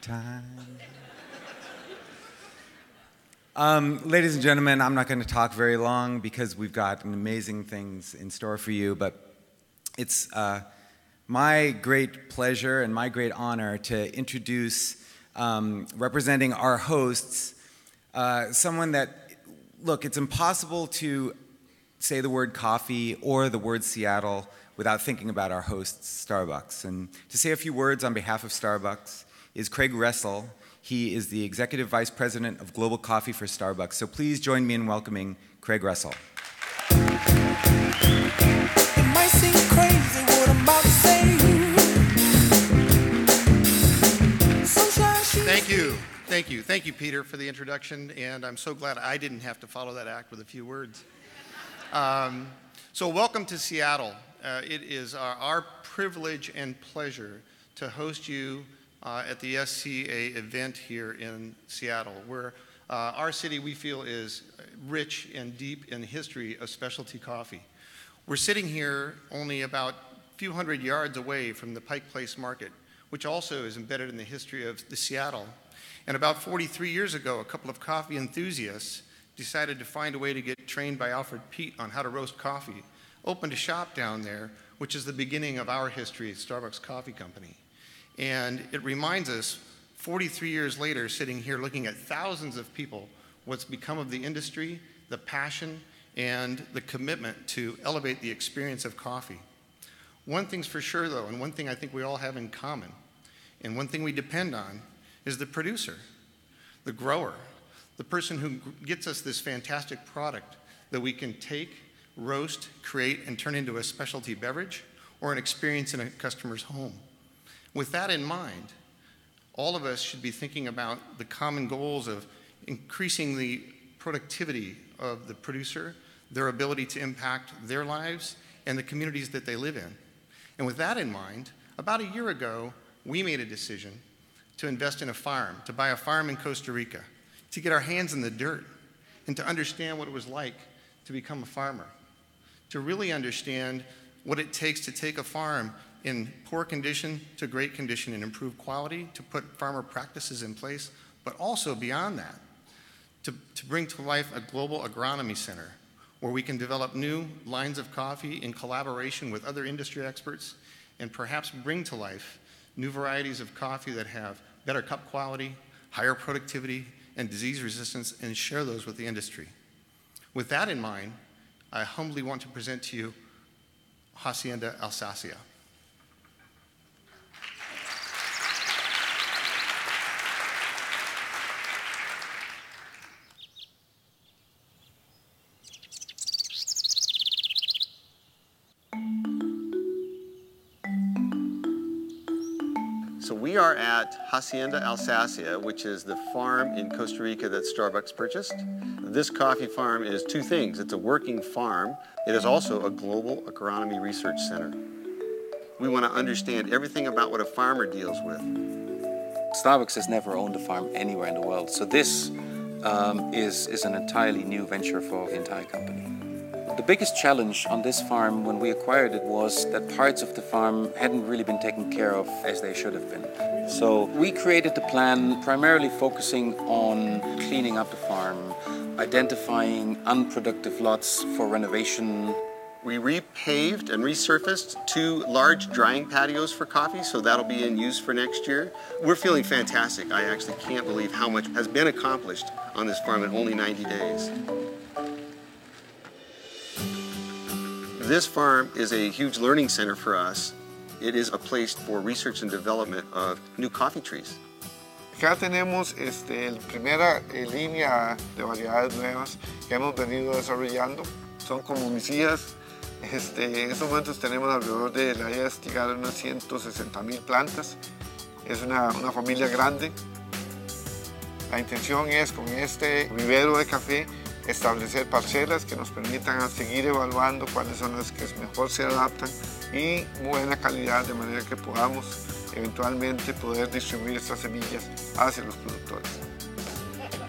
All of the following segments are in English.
time. Ladies and gentlemen, I'm not going to talk very long because we've got amazing things in store for you, but it's my great pleasure and my great honor to introduce, representing our hosts, someone that, look, it's impossible to say the word coffee or the word Seattle without thinking about our hosts, Starbucks. And to say a few words on behalf of Starbucks is Craig Ressel. He is the Executive Vice President of Global Coffee for Starbucks. So please join me in welcoming Craig Ressel. It might seem crazy what I'm about to say. Thank you. Thank you. Thank you, Peter, for the introduction. And I'm so glad I didn't have to follow that act with a few words. So welcome to Seattle. It is our privilege and pleasure to host you at the SCAA event here in Seattle, where our city, we feel, is rich and deep in the history of specialty coffee. We're sitting here only about a few hundred yards away from the Pike Place Market, which also is embedded in the history of the Seattle. And about 43 years ago, a couple of coffee enthusiasts decided to find a way to get trained by Alfred Pete on how to roast coffee, opened a shop down there, which is the beginning of our history at Starbucks Coffee Company. And it reminds us, 43 years later, sitting here looking at thousands of people, what's become of the industry, the passion, and the commitment to elevate the experience of coffee. One thing's for sure, though, and one thing I think we all have in common, and one thing we depend on, is the producer, the grower, the person who gets us this fantastic product that we can take, roast, create, and turn into a specialty beverage or an experience in a customer's home. With that in mind, all of us should be thinking about the common goals of increasing the productivity of the producer, their ability to impact their lives and the communities that they live in. And with that in mind, about a year ago, we made a decision to invest in a farm, to buy a farm in Costa Rica, to get our hands in the dirt and to understand what it was like to become a farmer, to really understand what it takes to take a farm in poor condition to great condition and improve quality, to put farmer practices in place, but also beyond that, to bring to life a global agronomy center where we can develop new lines of coffee in collaboration with other industry experts and perhaps bring to life new varieties of coffee that have better cup quality, higher productivity, and disease resistance, and share those with the industry. With that in mind, I humbly want to present to you Hacienda, Alsacia. So we are at Hacienda, Alsacia, which is the farm in Costa Rica that Starbucks purchased. This coffee farm is two things. It's a working farm. It is also a global agronomy research center. We want to understand everything about what a farmer deals with. Starbucks has never owned a farm anywhere in the world, so this is an entirely new venture for the entire company. The biggest challenge on this farm when we acquired it was that parts of the farm hadn't really been taken care of as they should have been. So we created the plan primarily focusing on cleaning up the farm, identifying unproductive lots for renovation. We repaved and resurfaced 2 large drying patios for coffee, so that'll be in use for next year. We're feeling fantastic. I actually can't believe how much has been accomplished on this farm in only 90 days. This farm is a huge learning center for us. It is a place for research and development of new coffee trees. Acá tenemos la primera línea de variedades nuevas que hemos venido desarrollando. Son como mis hijas. En estos momentos tenemos alrededor de la idea de estigar unas 160,000 plantas. Es una familia grande. La intención es con este vivero de café establecer parcelas que nos permitan seguir evaluando cuáles son las que mejor se adaptan y buena calidad, de manera que podamos eventualmente poder distribuir estas semillas hacia los productores.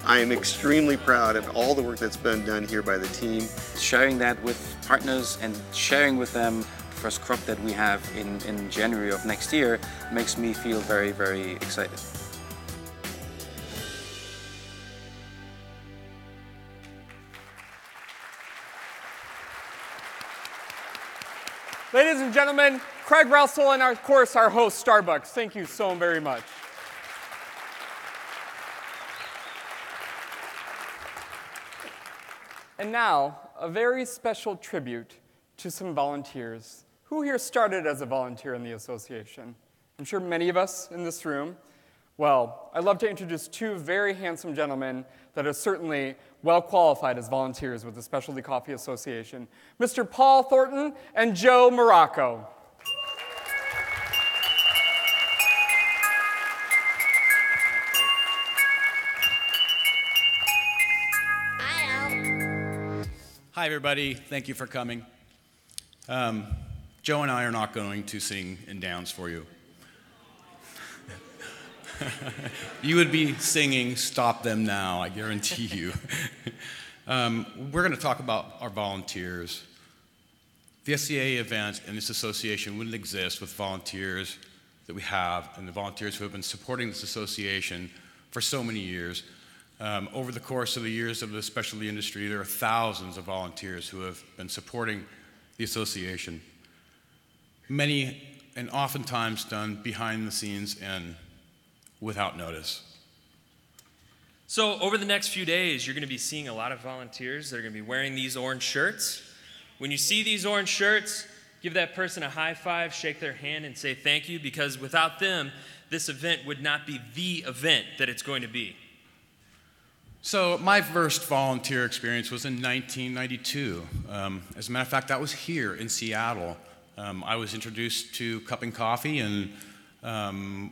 I am extremely proud of all the work that's been done here by the team. Sharing that with partners and sharing with them the first crop that we have in January of next year makes me feel very, very excited. Ladies and gentlemen, Craig Russell and, of course, our host, Starbucks. Thank you so very much. And now, a very special tribute to some volunteers. Who here started as a volunteer in the association? I'm sure many of us in this room. Well, I'd love to introduce two very handsome gentlemen that are certainly well qualified as volunteers with the Specialty Coffee Association, Mr. Paul Thornton and Joe Morocco. Hi, everybody. Thank you for coming. Joe and I are not going to sing in downs for you. You would be singing "Stop Them Now," I guarantee you. We're going to talk about our volunteers. The SCAA event and this association wouldn't exist with volunteers that we have and the volunteers who have been supporting this association for so many years. Over the course of the years of the specialty industry, there are thousands of volunteers who have been supporting the association. Many and oftentimes done behind the scenes and without notice. So over the next few days, you're going to be seeing a lot of volunteers that are going to be wearing these orange shirts. When you see these orange shirts, give that person a high five, shake their hand, and say thank you, because without them, this event would not be the event that it's going to be. So my first volunteer experience was in 1992. As a matter of fact, that was here in Seattle. I was introduced to cupping coffee and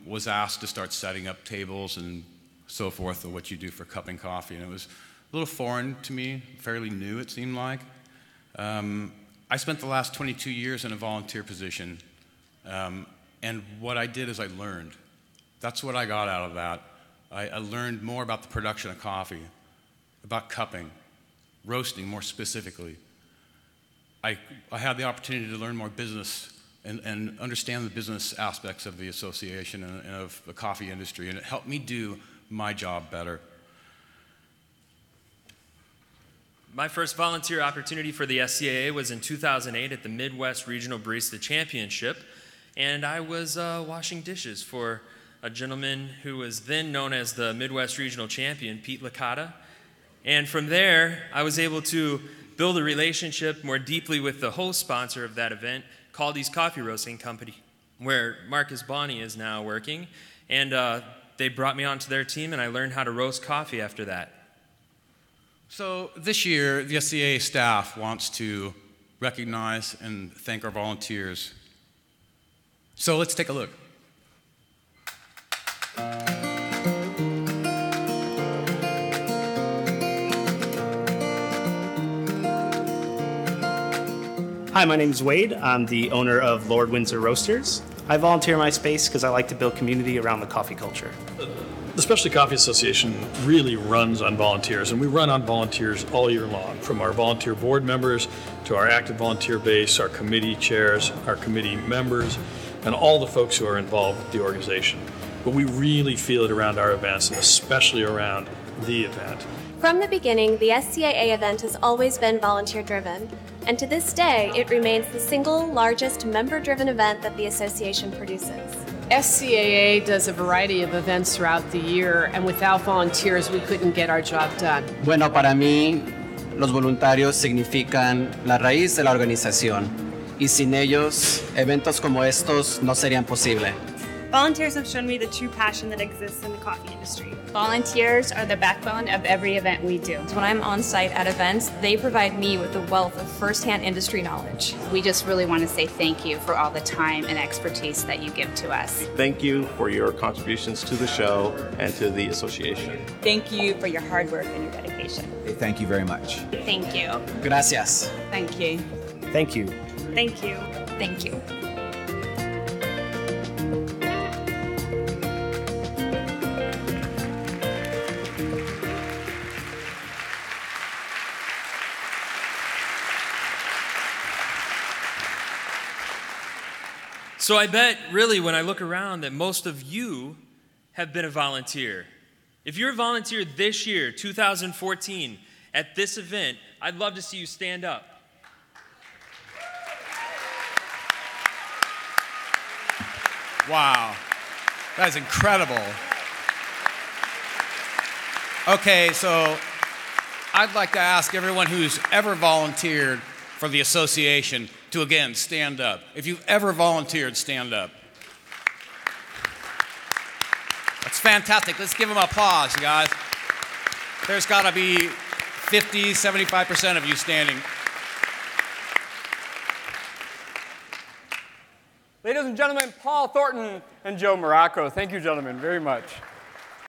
was asked to start setting up tables and so forth of what you do for cupping coffee. And it was a little foreign to me, fairly new it seemed like. I spent the last 22 years in a volunteer position. And what I did is I learned. That's what I got out of that. I learned more about the production of coffee, about cupping, roasting more specifically. I had the opportunity to learn more business and understand the business aspects of the association and of the coffee industry, and it helped me do my job better. My first volunteer opportunity for the SCAA was in 2008 at the Midwest Regional Barista Championship, and I was washing dishes for a gentleman who was then known as the Midwest Regional Champion, Pete Licata. And from there, I was able to build a relationship more deeply with the host sponsor of that event, Caldy's Coffee Roasting Company, where Marcus Bonney is now working. And they brought me onto their team, and I learned how to roast coffee after that. So this year, the SCAA staff wants to recognize and thank our volunteers. So let's take a look. Hi, my name is Wade. I'm the owner of Lord Windsor Roasters. I volunteer in my space because I like to build community around the coffee culture. The Specialty Coffee Association really runs on volunteers, and we run on volunteers all year long, from our volunteer board members to our active volunteer base, our committee chairs, our committee members, and all the folks who are involved with the organization. But we really feel it around our events, and especially around the event. From the beginning, the SCAA event has always been volunteer-driven, and to this day, it remains the single largest member-driven event that the association produces. SCAA does a variety of events throughout the year, and without volunteers, we couldn't get our job done. Bueno, para mí, los voluntarios significan la raíz de la organización, y sin ellos, eventos como estos no serían posibles. Volunteers have shown me the true passion that exists in the coffee industry. Volunteers are the backbone of every event we do. When I'm on site at events, they provide me with a wealth of firsthand industry knowledge. We just really want to say thank you for all the time and expertise that you give to us. Thank you for your contributions to the show and to the association. Thank you for your hard work and your dedication. Thank you very much. Thank you. Gracias. Thank you. Thank you. Thank you. Thank you. So I bet, really, when I look around, that most of you have been a volunteer. If you're a volunteer this year, 2014, at this event, I'd love to see you stand up. Wow. That is incredible. Okay, so I'd like to ask everyone who's ever volunteered for the association to again stand up. If you've ever volunteered, stand up. That's fantastic. Let's give them applause, you guys. There's got to be 50, 75% of you standing. Ladies and gentlemen, Paul Thornton and Joe Morocco. Thank you, gentlemen, very much.